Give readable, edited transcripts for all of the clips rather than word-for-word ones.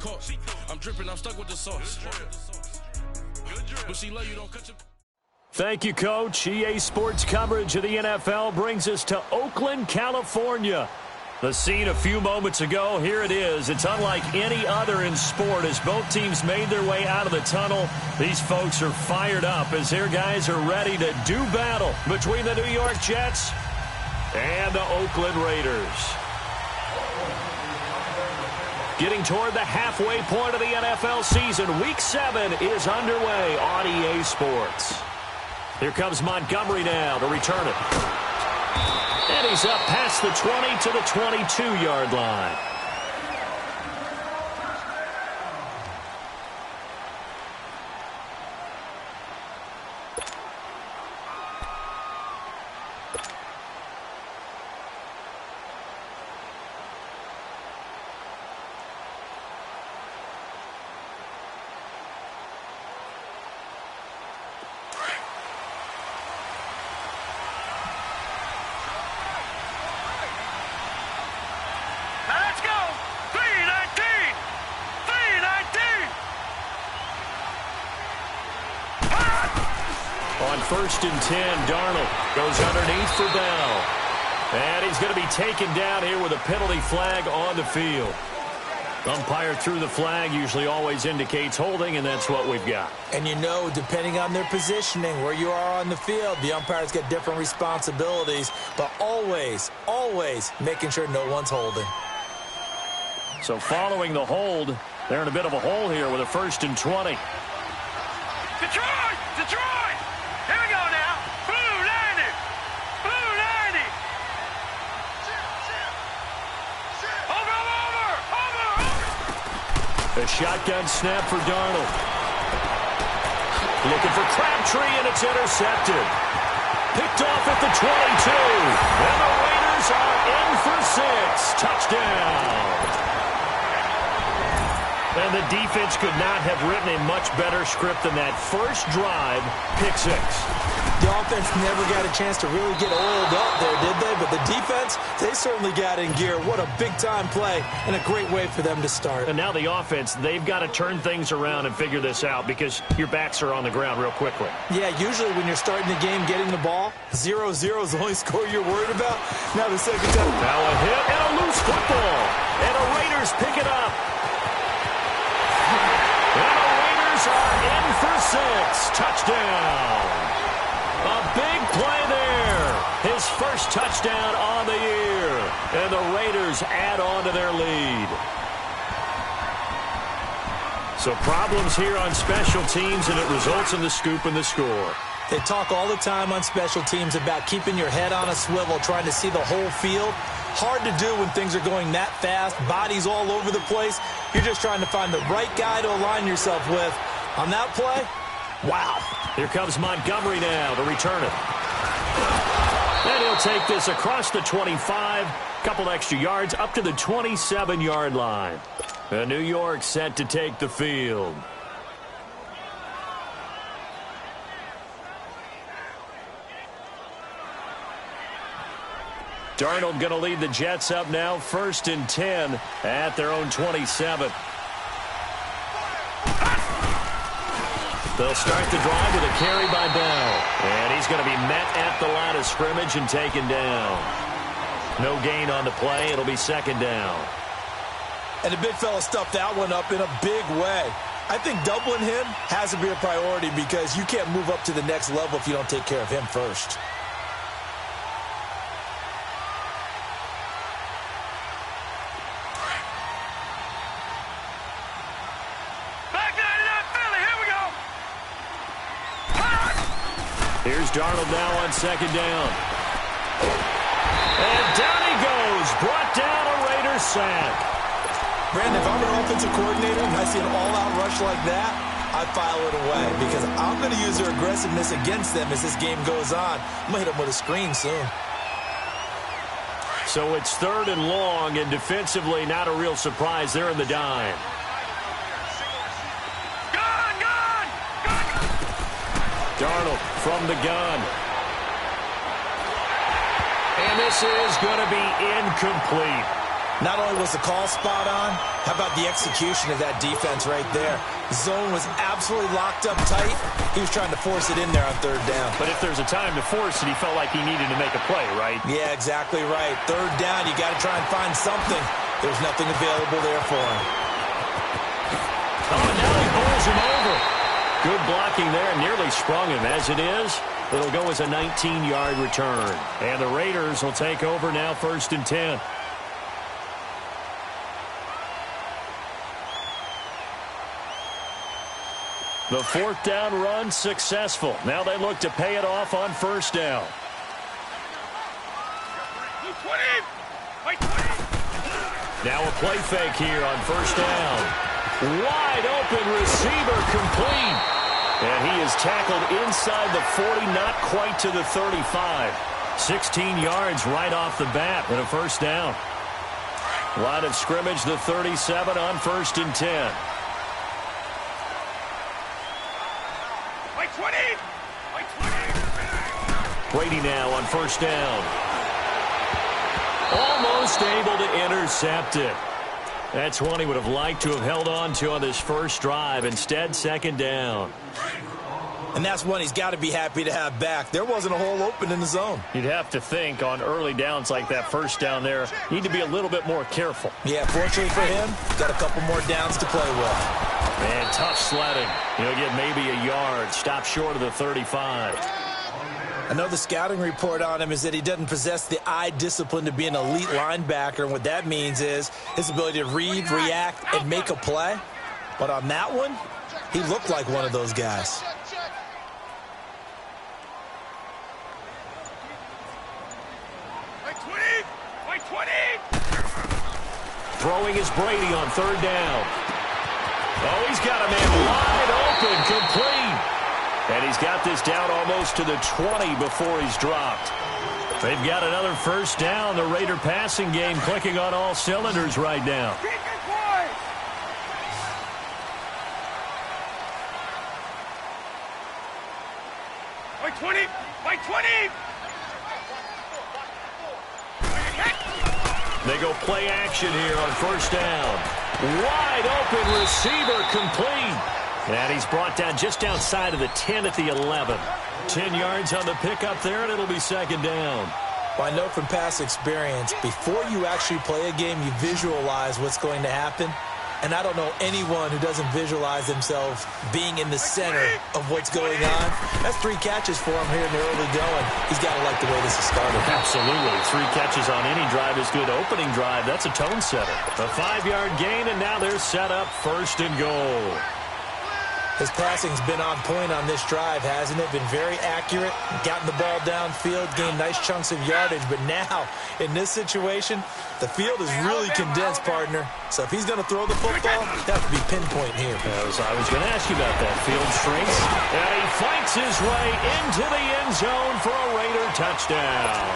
caught. I'm dripping, I'm stuck with the sauce. But she love you, don't cut your... Thank you, Coach. EA Sports coverage of the NFL brings us to Oakland, California. The scene a few moments ago, here it is. It's unlike any other in sport as both teams made their way out of the tunnel. These folks are fired up as their guys are ready to do battle between the New York Jets and the Oakland Raiders. Getting toward the halfway point of the NFL season, Week 7 is underway on EA Sports. Here comes Montgomery now to return it. And he's up past the 20 to the 22-yard line. First and 10, Darnold goes underneath for Bell. And he's going to be taken down here with a penalty flag on the field. Umpire threw the flag, usually always indicates holding, and that's what we've got. And you know, depending on their positioning, where you are on the field, the umpires get different responsibilities, but always, always making sure no one's holding. So following the hold, they're in a bit of a hole here with a first and 20. Detroit! Detroit! Here we go now. Blue 90. Blue 90. Over. A shotgun snap for Darnold. Looking for Crabtree, and it's intercepted. Picked off at the 22. And the Raiders are in for 6. Touchdown. And the defense could not have written a much better script than that first drive, pick 6. The offense never got a chance to really get oiled up there, did they? But the defense, they certainly got in gear. What a big-time play and a great way for them to start. And now the offense, they've got to turn things around and figure this out because your backs are on the ground real quickly. Yeah, usually when you're starting the game getting the ball, 0-0 is the only score you're worried about. Now the second time. Now a hit and a loose football. And the Raiders pick it up. And the Raiders are in for 6. Touchdown. A big play there. His first touchdown on the year. And the Raiders add on to their lead. So problems here on special teams, and it results in the scoop and the score. They talk all the time on special teams about keeping your head on a swivel, trying to see the whole field. Hard to do when things are going that fast, bodies all over the place. You're just trying to find the right guy to align yourself with. On that play, wow. Here comes Montgomery now to return it. And he'll take this across the 25, couple extra yards up to the 27-yard line. And New York set to take the field. Darnold going to lead the Jets up now, first and 10 at their own 27. They'll start the drive with a carry by Bell. And he's going to be met at the line of scrimmage and taken down. No gain on the play. It'll be second down. And the big fella stuffed that one up in a big way. I think doubling him has to be a priority because you can't move up to the next level if you don't take care of him first. Here's Darnold now on second down. And down he goes. Brought down a Raiders sack. Brandon, if I'm an offensive coordinator and I see an all-out rush like that, I file it away because I'm going to use their aggressiveness against them as this game goes on. I'm going to hit them with a screen soon. So it's third and long, and defensively not a real surprise. They're in the dime. Darnold from the gun. And this is going to be incomplete. Not only was the call spot on, how about the execution of that defense right there? The zone was absolutely locked up tight. He was trying to force it in there on third down. But if there's a time to force it, he felt like he needed to make a play, right? Yeah, exactly right. Third down, you got to try and find something. There's nothing available there for him. Oh, and now he bowls him over. Good blocking there, nearly sprung him. As it is, it'll go as a 19-yard return. And the Raiders will take over now, 1st and 10. The 4th down run successful. Now they look to pay it off on 1st down. Now a play fake here on 1st down. Wide open receiver complete. And he is tackled inside the 40, not quite to the 35. 16 yards right off the bat and a 1st down. Line of scrimmage, the 37 on 1st and 10. Brady now on 1st down. Almost able to intercept it. That's one he would have liked to have held on to on this first drive. Instead, 2nd down. And that's one he's got to be happy to have back. There wasn't a hole open in the zone. You'd have to think on early downs like that 1st down there, you need to be a little bit more careful. Yeah, fortunately for him, got a couple more downs to play with. Man, tough sledding. He'll get maybe a yard. Stop short of the 35. I know the scouting report on him is that he doesn't possess the eye discipline to be an elite linebacker. And what that means is his ability to read, react, and make a play. But on that one, he looked like one of those guys. Throwing is Brady on 3rd down. Oh, he's got a man wide open, complete. And he's got this down almost to the 20 before he's dropped. They've got another 1st down. The Raider passing game clicking on all cylinders right now. They go play action here on 1st down. Wide open receiver complete. And he's brought down just outside of the 10 at the 11. 10 yards on the pickup there, and it'll be 2nd down. Well, I know from past experience, before you actually play a game, you visualize what's going to happen. And I don't know anyone who doesn't visualize themselves being in the center of what's going on. That's 3 catches for him here in the early going. He's got to like the way this is started. Absolutely. 3 catches on any drive is good. Opening drive, that's a tone setter. A 5-yard gain, and now they're set up 1st and goal. His passing's been on point on this drive, hasn't it? Been very accurate, gotten the ball downfield, gained nice chunks of yardage. But now, in this situation, the field is really condensed, partner. So if he's going to throw the football, that would be pinpoint here. I was going to ask you about that. Field shrinks, and he fights his way into the end zone for a Raider touchdown.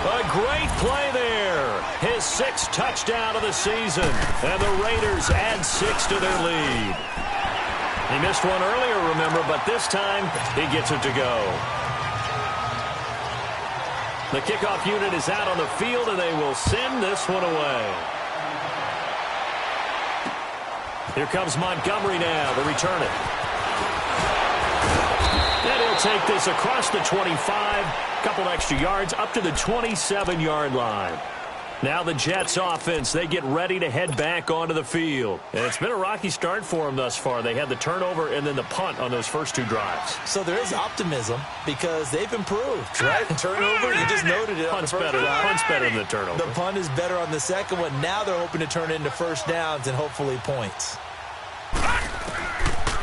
A great play there. His 6th touchdown of the season, and the Raiders add 6 to their lead. He missed one earlier, remember, but this time he gets it to go. The kickoff unit is out on the field, and they will send this one away. Here comes Montgomery now to return it. And he'll take this across the 25, couple extra yards, up to the 27-yard line. Now the Jets offense, they get ready to head back onto the field. And it's been a rocky start for them thus far. They had the turnover and then the punt on those first 2 drives. So there is optimism because they've improved, right? Turnover, you just noted it. Punt's better than the turnover. The punt is better on the second one. Now they're hoping to turn it into 1st downs and hopefully points.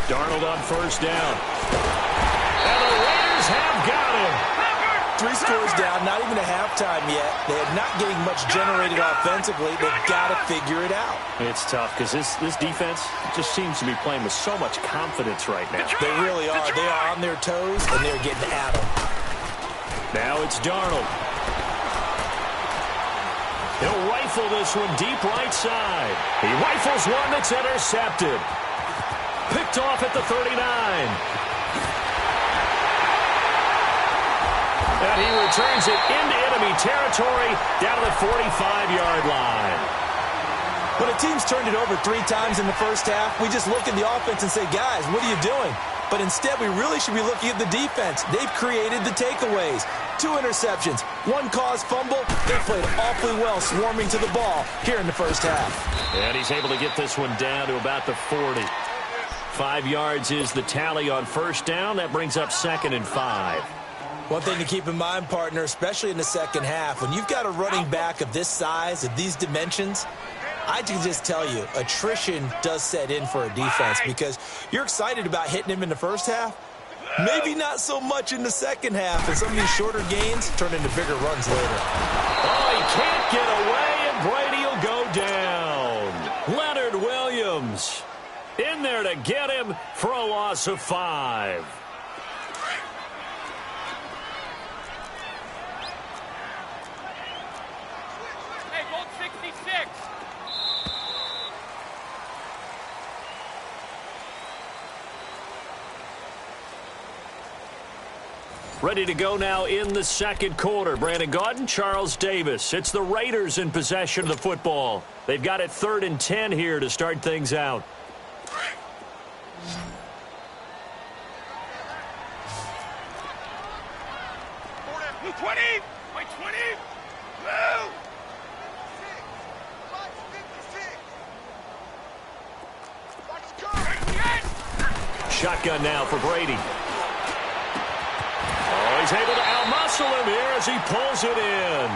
Darnold on 1st down. And the Raiders have got him. 3 scores down, not even a halftime yet. They are not getting much generated offensively. They've got to figure it out. It's tough because this defense just seems to be playing with so much confidence right now. They really are. They are on their toes, and they're getting at them. Now it's Darnold. He'll rifle this one deep right side. He rifles one that's intercepted. Picked off at the 39. And he returns it into enemy territory down to the 45-yard line. When a team's turned it over 3 times in the first half, we just look at the offense and say, guys, what are you doing? But instead, we really should be looking at the defense. They've created the takeaways. 2 interceptions, 1 caused fumble. They played awfully well swarming to the ball here in the first half. And he's able to get this one down to about the 40. 5 yards is the tally on first down. That brings up 2nd and 5. One thing to keep in mind, partner, especially in the second half, when you've got a running back of this size, of these dimensions, I can just tell you, attrition does set in for a defense because you're excited about hitting him in the first half. Maybe not so much in the second half, and some of these shorter gains turn into bigger runs later. Oh, he can't get away, and Brady will go down. Leonard Williams in there to get him for a loss of 5. Hey, Gold 66. Ready to go now in the second quarter. Brandon Gaudin, Charles Davis. It's the Raiders in possession of the football. They've got it 3rd and 10 here to start things out. Wait, 20. Wait, 20. Move. Shotgun now for Brady. Oh, he's able to outmuscle him here as he pulls it in.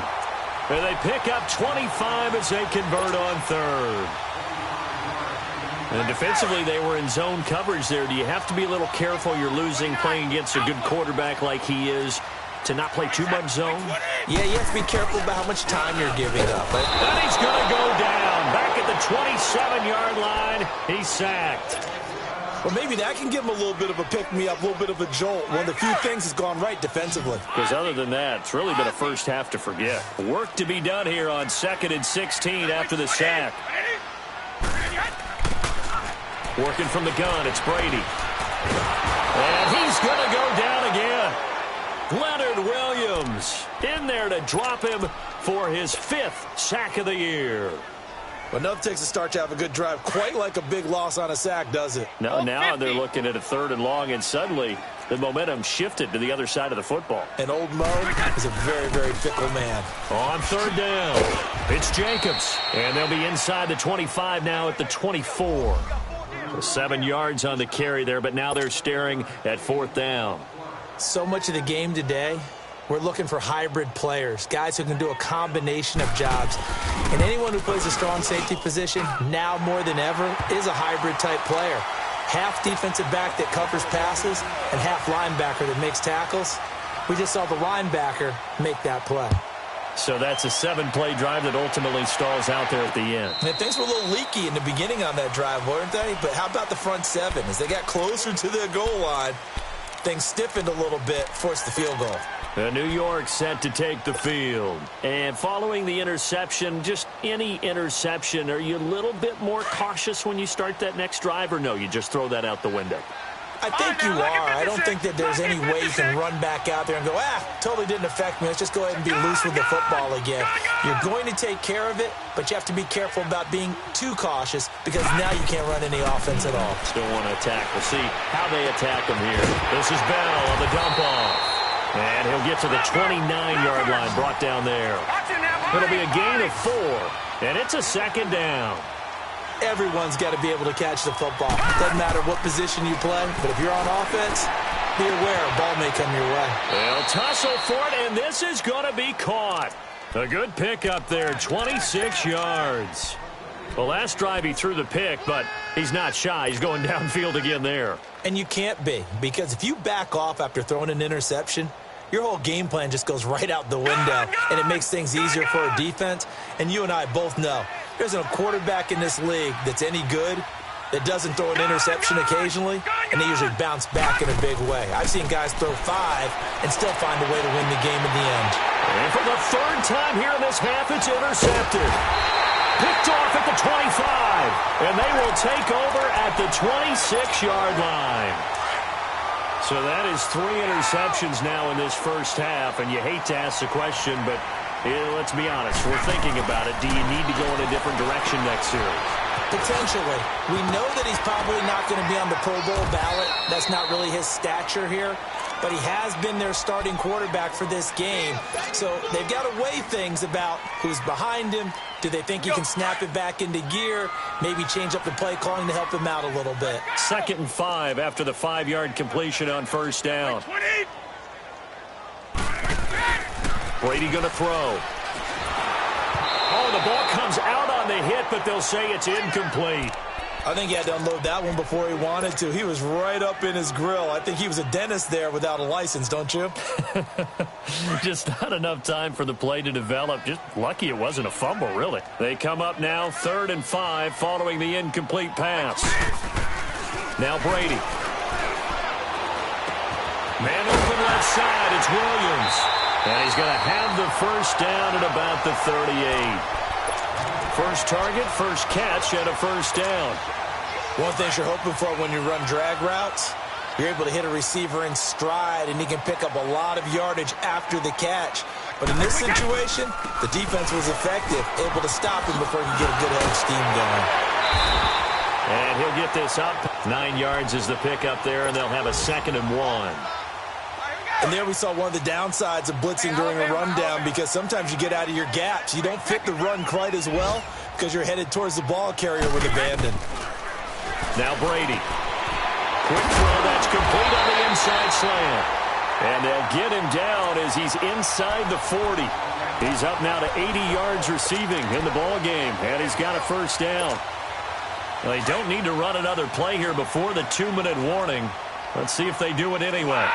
And they pick up 25 as they convert on 3rd. And defensively, they were in zone coverage there. Do you have to be a little careful? You're losing playing against a good quarterback like he is to not play too much zone? Yeah, you have to be careful about how much time you're giving up. And he's going to go down. Back at the 27-yard line, he's sacked. Well, maybe that can give him a little bit of a pick-me-up, a little bit of a jolt. One of the few things has gone right defensively. Because other than that, it's really been a first half to forget. Work to be done here on 2nd and 16 after the sack. Working from the gun, it's Brady. And he's going to go down again. Leonard Williams in there to drop him for his 5th sack of the year. Well, enough takes a start to have a good drive. Quite like a big loss on a sack, does it? No, now they're looking at a 3rd and long, and suddenly the momentum shifted to the other side of the football. And old Mo is a very, very fickle man. On 3rd down, it's Jacobs. And they'll be inside the 25 now at the 24. 7 yards on the carry there, but now they're staring at 4th down. So much of the game today, we're looking for hybrid players, guys who can do a combination of jobs. And anyone who plays a strong safety position, now more than ever, is a hybrid-type player. Half defensive back that covers passes and half linebacker that makes tackles. We just saw the linebacker make that play. So that's a 7-play drive that ultimately stalls out there at the end. And things were a little leaky in the beginning on that drive, weren't they? But how about the front 7? As they got closer to the goal line, things stiffened a little bit, forced the field goal. New York set to take the field. And following the interception, just any interception, are you a little bit more cautious when you start that next drive, or no, you just throw that out the window? I think you are. I don't think that there's any way you can run back out there and go, totally didn't affect me. Let's just go ahead and be loose with the football again. You're going to take care of it, but you have to be careful about being too cautious because now you can't run any offense at all. Still want to attack. We'll see how they attack him here. This is Bell on the dump off. And he'll get to the 29-yard line, brought down there. It'll be a gain of 4, and it's a 2nd down. Everyone's got to be able to catch the football. Doesn't matter what position you play, but if you're on offense, be aware a ball may come your way. They'll tussle for it, and this is going to be caught. A good pick up there, 26 yards. The last drive he threw the pick, but he's not shy. He's going downfield again there. And you can't be, because if you back off after throwing an interception, your whole game plan just goes right out the window, and it makes things easier for a defense. And you and I both know there's a quarterback in this league that's any good that doesn't throw an interception occasionally, and they usually bounce back in a big way. I've seen guys throw 5 and still find a way to win the game in the end. And for the 3rd time here in this half, it's intercepted. Picked off at the 25, and they will take over at the 26-yard line. So that is 3 interceptions now in this first half, and you hate to ask the question, but let's be honest. We're thinking about it. Do you need to go in a different direction next series? Potentially. We know that he's probably not going to be on the Pro Bowl ballot. That's not really his stature here. But he has been their starting quarterback for this game. So they've got to weigh things about who's behind him. Do they think he can snap it back into gear? Maybe change up the play calling to help him out a little bit. 2nd and 5 after the 5-yard completion on first down. Brady going to throw. Oh, the ball comes out on the hit, but they'll say it's incomplete. I think he had to unload that one before he wanted to. He was right up in his grill. I think he was a dentist there without a license, don't you? Just not enough time for the play to develop. Just lucky it wasn't a fumble, really. They come up now 3rd and 5 following the incomplete pass. Now Brady. Man open left side. It's Williams. And he's going to have the first down at about the 38. First target, first catch, and a first down. One thing you're hoping for when you run drag routes, you're able to hit a receiver in stride, and he can pick up a lot of yardage after the catch. But in this situation, the defense was effective, able to stop him before he could get a good head of steam going. And he'll get this up. 9 yards is the pickup there, and they'll have a 2nd and 1. And there we saw one of the downsides of blitzing during a rundown, because sometimes you get out of your gaps. You don't fit the run quite as well because you're headed towards the ball carrier with abandon. Now Brady. Quick throw, that's complete on the inside slant. And they'll get him down as he's inside the 40. He's up now to 80 yards receiving in the ball game, and he's got a first down. Well, they don't need to run another play here before the 2-minute warning. Let's see if they do it anyway.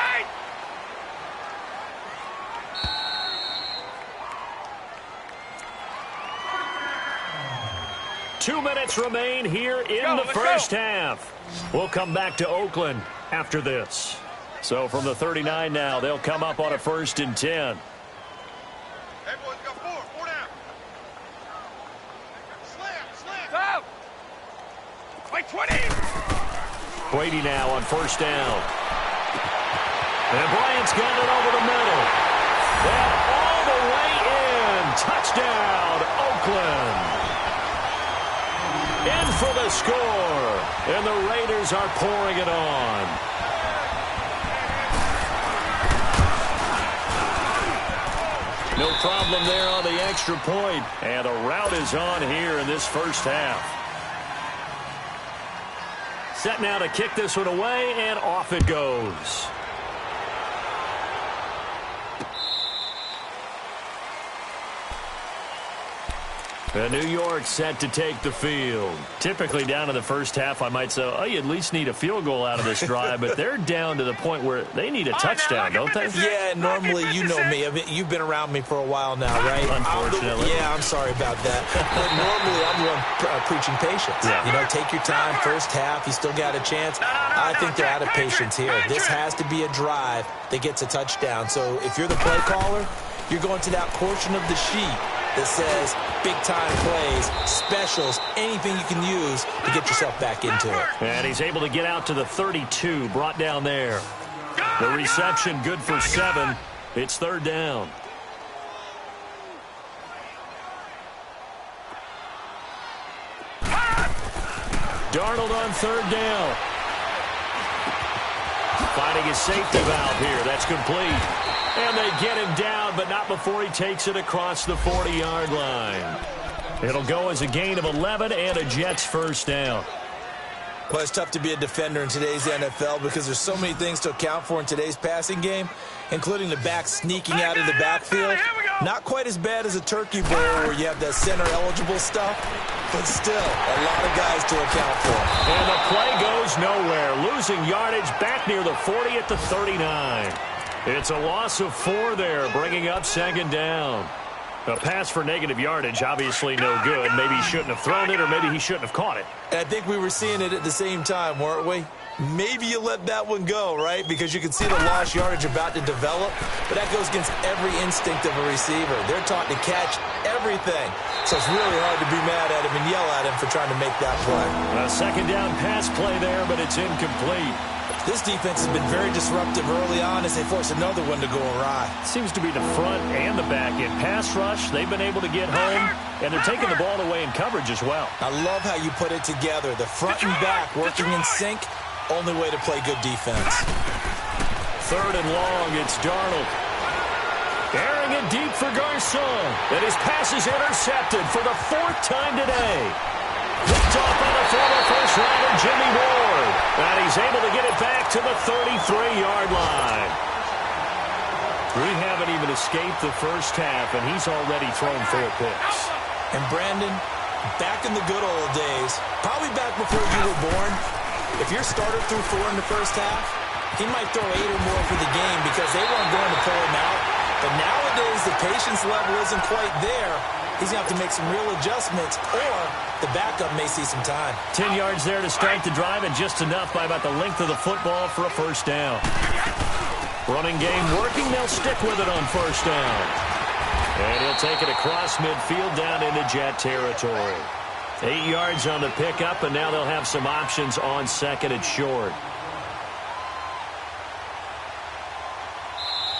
2 minutes remain here in the first half. We'll come back to Oakland after this. So from the 39 now, they'll come up on a 1st and 10. Everyone's got 4 down. Slam. Out. Like 20. Brady now on 1st down. And Bryant's got it over the middle. And all the way in. Touchdown, Oakland. In for the score, and the Raiders are pouring it on. No problem there on the extra point, and a rout is on here in this first half. Set now to kick this one away, and off it goes. And New York set to take the field. Typically down in the first half, I might say, oh, you at least need a field goal out of this drive, but they're down to the point where they need a touchdown, don't they? Yeah, normally, you know me. I mean, you've been around me for a while now, right? Unfortunately. I'm sorry about that. But normally, I'm the one preaching patience. Yeah. You know, take your time. First half, you still got a chance. I think they're out of patience here. This has to be a drive that gets a touchdown. So if you're the play caller, you're going to that portion of the sheet that says big-time plays, specials, anything you can use to get yourself back into it. And he's able to get out to the 32, brought down there. The reception good for 7. It's 3rd down. Darnold on 3rd down. Finding his safety valve here. That's complete. And they get him down, but not before he takes it across the 40-yard line. It'll go as a gain of 11 and a Jets first down. Well, it's tough to be a defender in today's NFL because there's so many things to account for in today's passing game, including the back sneaking out of the backfield. Not quite as bad as a turkey bowl where you have that center-eligible stuff, but still a lot of guys to account for. And the play goes nowhere. Losing yardage back near the 40 at the 39. It's a loss of 4 there, bringing up 2nd down. A pass for negative yardage, obviously no good. Maybe he shouldn't have thrown it, or maybe he shouldn't have caught it. And I think we were seeing it at the same time, weren't we? Maybe you let that one go, right? Because you can see the lost yardage about to develop, but that goes against every instinct of a receiver. They're taught to catch everything. So it's really hard to be mad at him and yell at him for trying to make that play. A 2nd down pass play there, but it's incomplete. This defense has been very disruptive early on as they force another one to go awry. Seems to be the front and the back end. Pass rush, they've been able to get home, and they're taking the ball away in coverage as well. I love how you put it together. The front and back working in sync, only way to play good defense. 3rd and long, it's Darnold. Airing it deep for Garcon. And his pass is intercepted for the 4th time today. Picked off by the former first-rounder Jimmy Ward. And he's able to get it back to the 33-yard line. We haven't even escaped the first half, and he's already thrown 4 picks. And Brandon, back in the good old days, probably back before you were born, if your starter threw 4 in the first half, he might throw 8 or more for the game because they weren't going to pull him out. But nowadays, the patience level isn't quite there. He's going to have to make some real adjustments, or the backup may see some time. 10 yards there to start the drive, and just enough by about the length of the football for a first down. Running game working. They'll stick with it on first down. And he'll take it across midfield down into Jet territory. 8 yards on the pickup, and now they'll have some options on 2nd and short.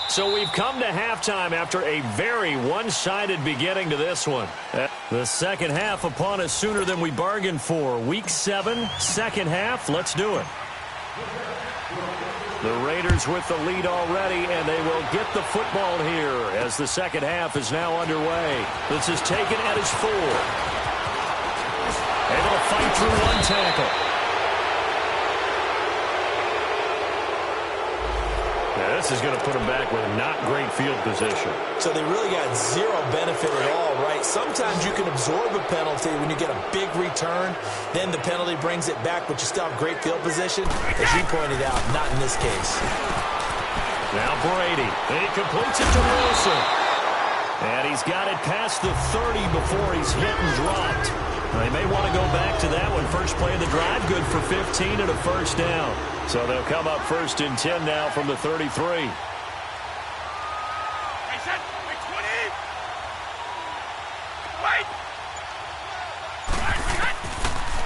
So we've come to halftime after a very one-sided beginning to this one. The second half upon us sooner than we bargained for. Week 7, second half. Let's do it. The Raiders with the lead already, and they will get the football here as the second half is now underway. This is taken at his 4. Able to fight through 1 tackle. Now this is going to put them back with not great field position. So they really got zero benefit at all, right? Sometimes you can absorb a penalty when you get a big return. Then the penalty brings it back, but you still have great field position. As you pointed out, not in this case. Now Brady. He completes it to Wilson. And he's got it past the 30 before he's hit and dropped. They may want to go back to that one. First play of the drive, good for 15 and a first down. So they'll come up 1st and 10 now from the 33.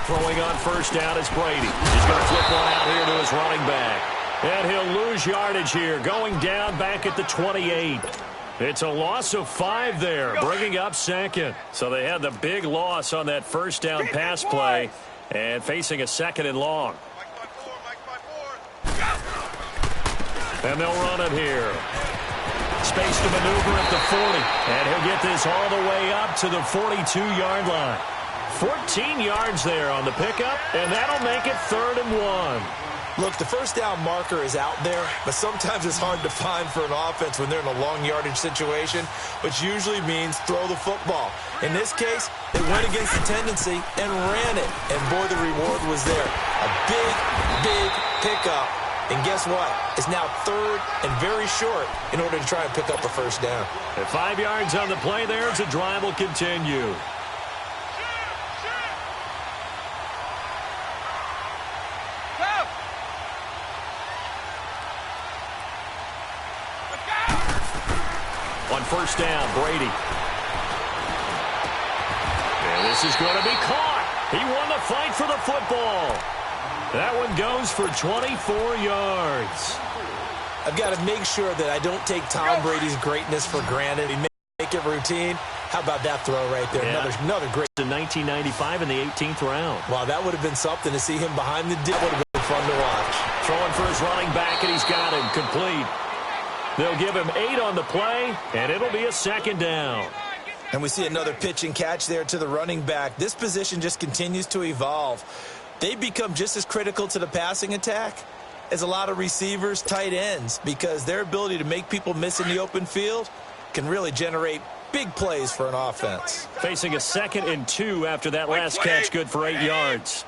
Throwing on first down is Brady. He's going to flip one out here to his running back. And he'll lose yardage here, going down back at the 28. It's a loss of 5 there, bringing up 2nd. So they had the big loss on that first down pass play and facing a 2nd and long. And they'll run it here. Space to maneuver at the 40. And he'll get this all the way up to the 42-yard line. 14 yards there on the pickup, and that'll make it 3rd and 1. Look, the first down marker is out there, but sometimes it's hard to find for an offense when they're in a long yardage situation, which usually means throw the football. In this case, they went against the tendency and ran it, and boy, the reward was there. A big, big pickup, and guess what? It's now 3rd and very short in order to try and pick up a first down. At 5 yards on the play there, as the drive will continue. On first down, Brady. And this is going to be caught. He won the fight for the football. That one goes for 24 yards. I've got to make sure that I don't take Tom Brady's greatness for granted. He make it routine. How about that throw right there? Yeah. Another great. In 1995 in the 18th round. Wow, that would have been something to see him behind the dip. Would have been fun to watch. Throwing for his running back, and he's got him complete. They'll give him 8 on the play, and it'll be a 2nd down. And we see another pitch and catch there to the running back. This position just continues to evolve. They become just as critical to the passing attack as a lot of receivers, tight ends, because their ability to make people miss in the open field can really generate big plays for an offense. Facing a 2nd and 2 after that last catch, good for 8 yards.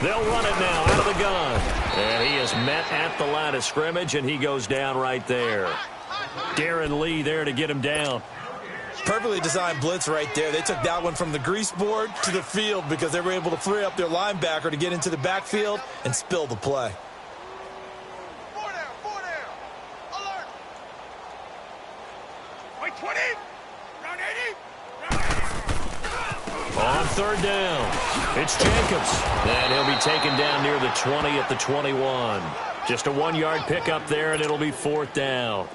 They'll run it now out of the gun. And he is met at the line of scrimmage, and he goes down right there. Darren Lee there to get him down. Perfectly designed blitz right there. They took that one from the grease board to the field because they were able to free up their linebacker to get into the backfield and spill the play. 4 down, 4 down. Alert. Wait, 20. Round 80. On third down. It's Jacobs. And he'll be taken down near the 20 at the 21. Just a 1-yard pickup there, and it'll be 4th down.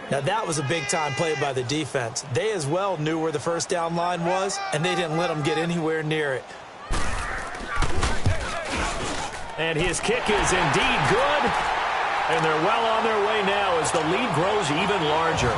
Now, that was a big-time play by the defense. They as well knew where the first down line was, and they didn't let them get anywhere near it. And his kick is indeed good. And they're well on their way now as the lead grows even larger.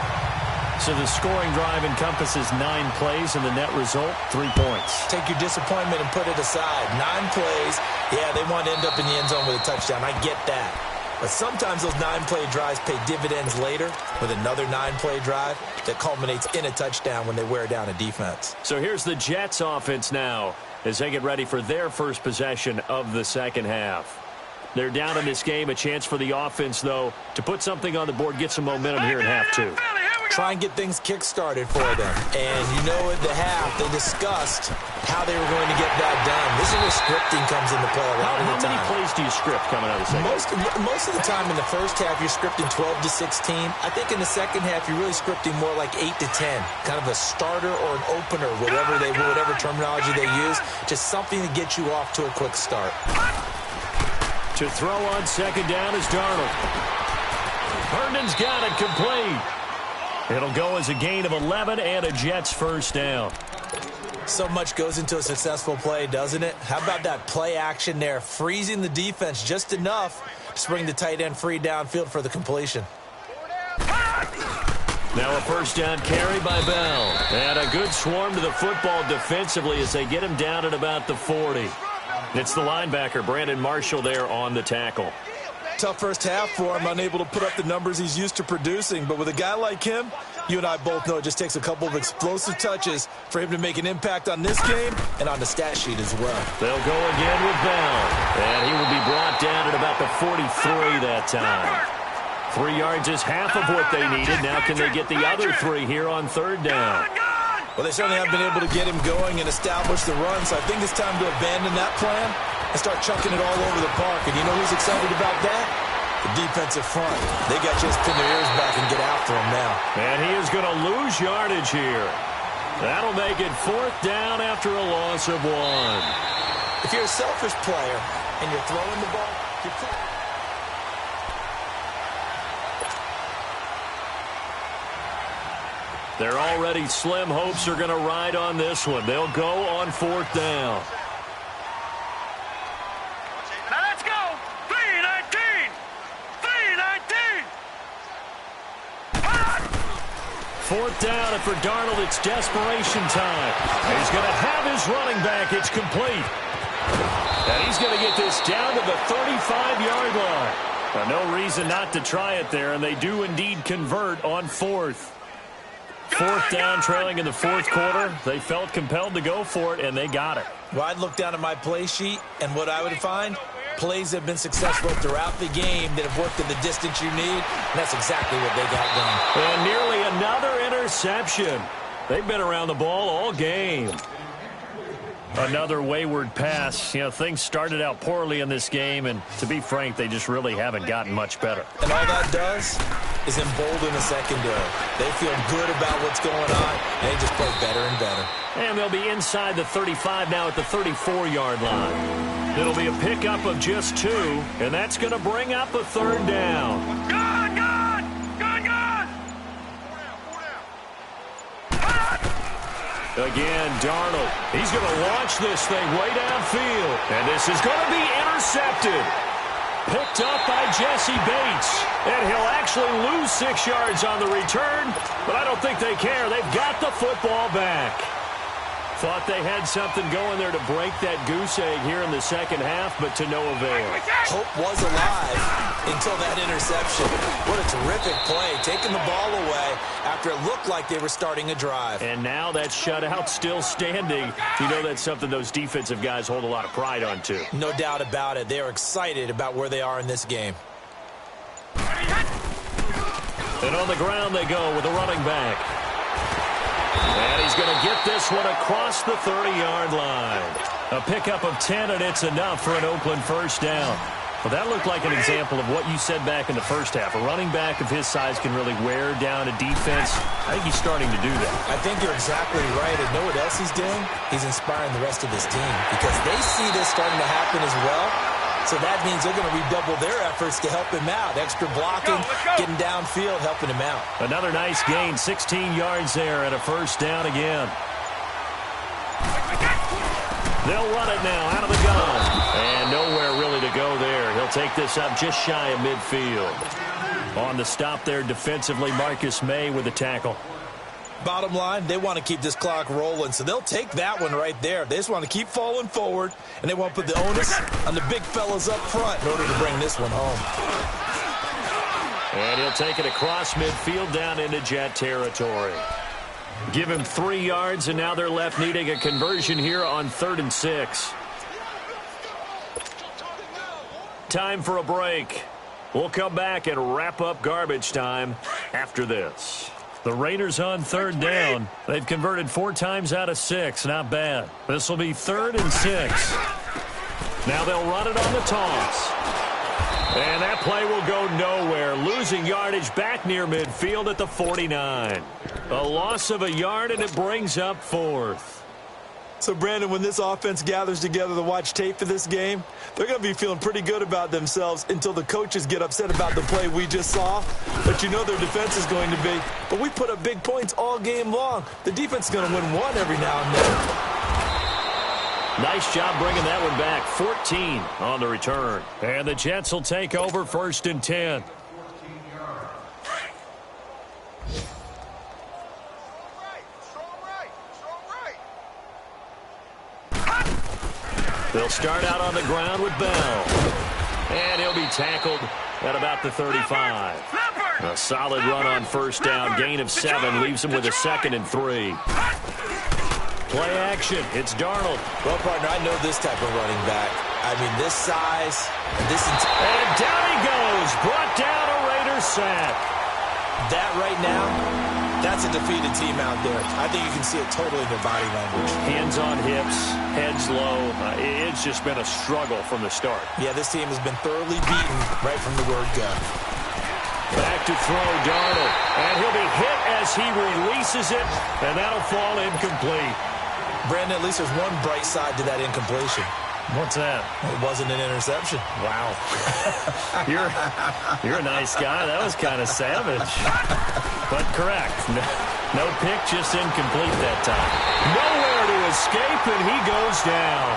So the scoring drive encompasses 9 plays, and the net result, 3 points. Take your disappointment and put it aside. 9 plays, yeah, they want to end up in the end zone with a touchdown. I get that. But sometimes those 9-play drives pay dividends later with another 9-play drive that culminates in a touchdown when they wear down a defense. So here's the Jets offense now as they get ready for their first possession of the second half. They're down in this game. A chance for the offense, though, to put something on the board, get some momentum here in half 2. Try and get things kick-started for them. And you know at the half, they discussed how they were going to get that done. This is where scripting comes into play a lot of the time. How many plays do you script coming out of the second half? Most of the time in the first half, you're scripting 12 to 16. I think in the second half, you're really scripting more like 8 to 10. Kind of a starter or an opener, whatever terminology they use. Just something to get you off to a quick start. To throw on second down is Darnold. Herndon's got it complete. It'll go as a gain of 11 and a Jets first down. So much goes into a successful play, doesn't it? How about that play action there, freezing the defense just enough to bring the tight end free downfield for the completion. Now a first down carry by Bell. And a good swarm to the football defensively as they get him down at about the 40. It's the linebacker, Brandon Marshall, there on the tackle. Tough first half for him, unable to put up the numbers he's used to producing. But with a guy like him, you and I both know it just takes a couple of explosive touches for him to make an impact on this game and on the stat sheet as well. They'll go again with Bell. And he will be brought down at about the 43 that time. 3 yards is half of what they needed. Now can they get the other 3 here on third down? Well, they certainly have been able to get him going and establish the run, so I think it's time to abandon that plan and start chunking it all over the park. And you know who's excited about that? The defensive front. They got just pin their ears back and get after him now. And he is going to lose yardage here. That'll make it 4th down after a loss of 1. If you're a selfish player and you're throwing the ball, you're playing. Their already slim hopes are going to ride on this one. They'll go on 4th down. Now let's go. 3-19. 3-19. 4th down, and for Darnold, it's desperation time. He's going to have his running back. It's complete. And he's going to get this down to the 35-yard line. No reason not to try it there, and they do indeed convert on 4th. 4th down, trailing in the 4th quarter. They felt compelled to go for it, and they got it. Well, I'd look down at my play sheet, and what I would find, plays have been successful throughout the game that have worked at the distance you need, and that's exactly what they got done. And nearly another interception. They've been around the ball all game. Another wayward pass. You know, things started out poorly in this game, and to be frank, they just really haven't gotten much better. And all that does is embolden the secondary. They feel good about what's going on, and they just play better and better. And they'll be inside the 35 now at the 34-yard line. It'll be a pickup of just 2, and that's going to bring up a 3rd down. Gone, gone, gone, gone. Again, Darnold. He's going to launch this thing way downfield. And this is going to be intercepted. Picked up by Jesse Bates. And he'll actually lose 6 yards on the return, but I don't think they care. They've got the football back. Thought they had something going there to break that goose egg here in the second half, but to no avail. Hope was alive until that interception. What a terrific play, taking the ball away after it looked like they were starting a drive. And now that shutout still standing. You know that's something those defensive guys hold a lot of pride on, too. No doubt about it. They are excited about where they are in this game. And on the ground they go with a running back. And he's going to get this one across the 30-yard line. A pickup of 10, and it's enough for an Oakland first down. Well, that looked like an example of what you said back in the first half. A running back of his size can really wear down a defense. I think he's starting to do that. I think you're exactly right. And know what else he's doing? He's inspiring the rest of his team because they see this starting to happen as well. So that means they're going to redouble their efforts to help him out. Extra blocking, getting downfield, helping him out. Another nice gain, 16 yards there and a first down again. They'll run it now out of the gun. And nowhere really to go there. He'll take this up just shy of midfield. On the stop there defensively, Marcus May with the tackle. Bottom line, they want to keep this clock rolling, so they'll take that one right there. They just want to keep falling forward, and they want to put the onus on the big fellas up front in order to bring this one home. And he'll take it across midfield down into Jet territory. Give him 3 yards, and now they're left needing a conversion here on 3rd and 6. Time for a break. We'll come back and wrap up garbage time after this. The Raiders on 3rd down. They've converted 4 times out of 6. Not bad. This will be 3rd and 6. Now they'll run it on the toss. And that play will go nowhere. Losing yardage back near midfield at the 49. A loss of a yard, and it brings up 4th. So, Brandon, when this offense gathers together to watch tape for this game, they're going to be feeling pretty good about themselves until the coaches get upset about the play we just saw. But you know their defense is going to be. But we put up big points all game long. The defense is going to win one every now and then. Nice job bringing that one back. 14 on the return. And the Jets will take over 1st and 10. They'll start out on the ground with Bell. And he'll be tackled at about the 35. A solid run on 1st down. Gain of 7 leaves him with a 2nd and 3. Play action. It's Darnold. Well, partner, I know this type of running back. I mean, this size. And down he goes. Brought down a Raider sack. That right now, that's a defeated team out there. I think you can see it totally in their body language. Hands on hips, heads low. It's just been a struggle from the start. Yeah, this team has been thoroughly beaten right from the word go. Back to throw, Darnold. And he'll be hit as he releases it, and that'll fall incomplete. Brandon, at least there's one bright side to that incompletion. What's that? It wasn't an interception. Wow. You're a nice guy. That was kind of savage. But correct. No pick, just incomplete that time. Nowhere to escape, and he goes down.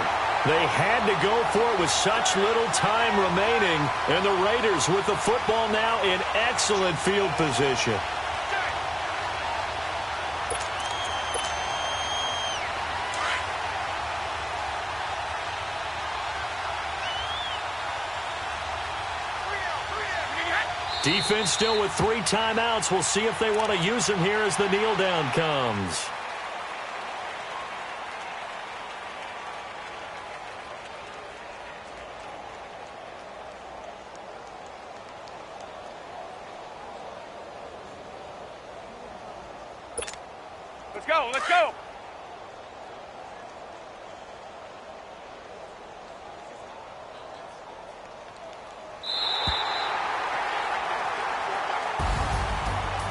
They had to go for it with such little time remaining, and the Raiders with the football now in excellent field position. Defense still with 3 timeouts. We'll see if they want to use them here as the kneel down comes. Let's go, let's go.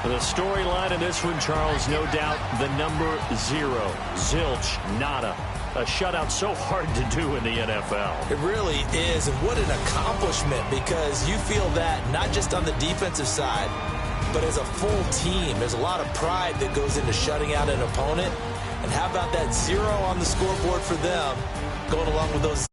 The storyline in this one, Charles, no doubt the number 0. Zilch, nada. A shutout so hard to do in the NFL. It really is, and what an accomplishment, because you feel that not just on the defensive side, but as a full team. There's a lot of pride that goes into shutting out an opponent. And how about that 0 on the scoreboard for them, going along with those